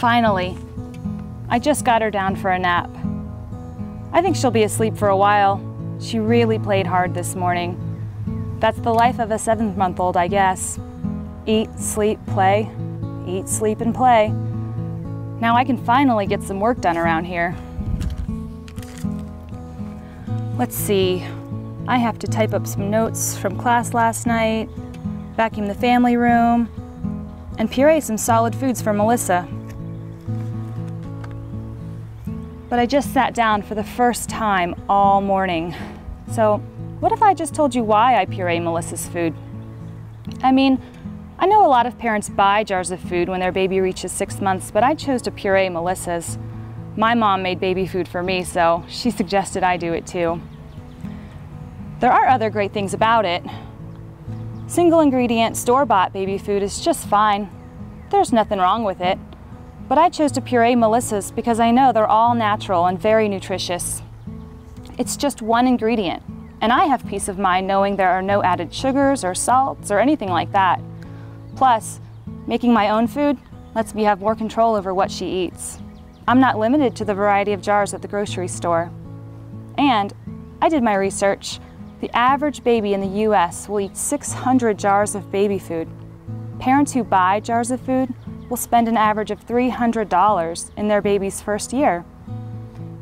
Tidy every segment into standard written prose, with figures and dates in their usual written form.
Finally, I just got her down for a nap. I think she'll be asleep for a while. She really played hard this morning. That's the life of a 7-month-old, I guess. Eat, sleep, play. Eat, sleep, and play. Now I can finally get some work done around here. Let's see. I have to type up some notes from class last night, vacuum the family room, and puree some solid foods for Melissa. But I just sat down for the first time all morning. So what if I just told you why I puree Melissa's food? I mean, I know a lot of parents buy jars of food when their baby reaches 6 months, but I chose to puree Melissa's. My mom made baby food for me, so she suggested I do it too. There are other great things about it. Single ingredient, store-bought baby food is just fine. There's nothing wrong with it. But I chose to puree Melissa's because I know they're all natural and very nutritious. It's just one ingredient, and I have peace of mind knowing there are no added sugars or salts or anything like that. Plus, making my own food lets me have more control over what she eats. I'm not limited to the variety of jars at the grocery store. And I did my research. The average baby in the US will eat 600 jars of baby food. Parents who buy jars of food will spend an average of $300 in their baby's first year.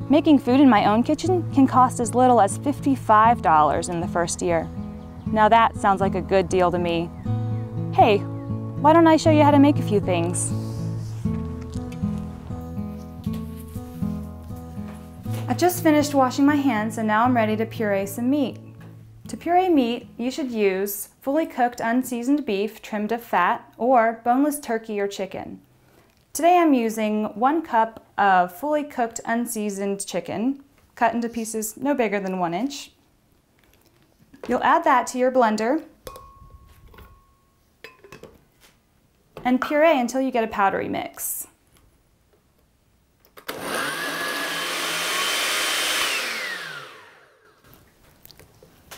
Making food in my own kitchen can cost as little as $55 in the first year. Now that sounds like a good deal to me. Hey, why don't I show you how to make a few things? I've just finished washing my hands and now I'm ready to puree some meat. To puree meat, you should use fully cooked unseasoned beef trimmed of fat or boneless turkey or chicken. Today I'm using 1 cup of fully cooked unseasoned chicken, cut into pieces no bigger than 1 inch. You'll add that to your blender and puree until you get a powdery mix.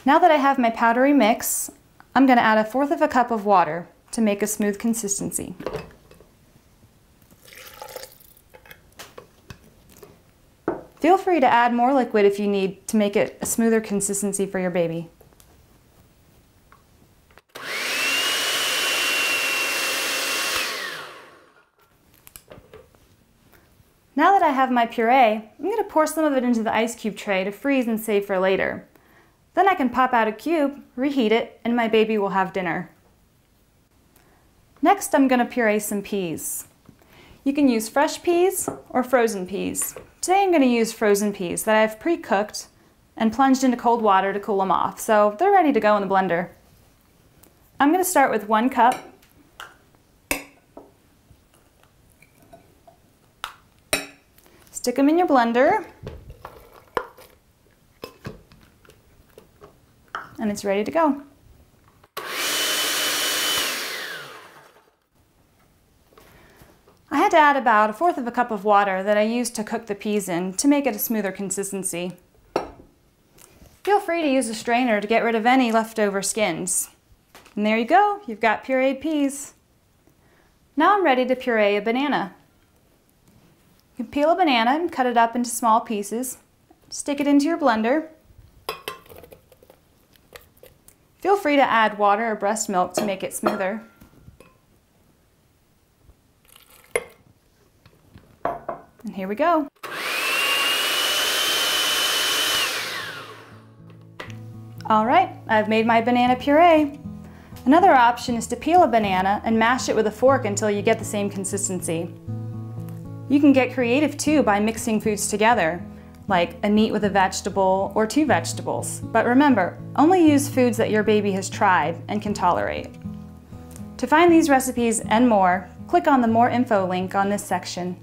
Now that I have my powdery mix, I'm going to add 1/4 cup of water to make a smooth consistency. Feel free to add more liquid if you need to make it a smoother consistency for your baby. Now that I have my puree, I'm going to pour some of it into the ice cube tray to freeze and save for later. Then I can pop out a cube, reheat it, and my baby will have dinner. Next, I'm going to puree some peas. You can use fresh peas or frozen peas. Today I'm going to use frozen peas that I've pre-cooked and plunged into cold water to cool them off, so they're ready to go in the blender. I'm going to start with 1 cup. Stick them in your blender. And it's ready to go. I had to add about 1/4 cup of water that I used to cook the peas in to make it a smoother consistency. Feel free to use a strainer to get rid of any leftover skins. And there you go, you've got pureed peas. Now I'm ready to puree a banana. You can peel a banana and cut it up into small pieces. Stick it into your blender. Feel free to add water or breast milk to make it smoother. And here we go. All right, I've made my banana puree. Another option is to peel a banana and mash it with a fork until you get the same consistency. You can get creative too by mixing foods together, like a meat with a vegetable or 2 vegetables. But remember, only use foods that your baby has tried and can tolerate. To find these recipes and more, click on the More Info link on this section.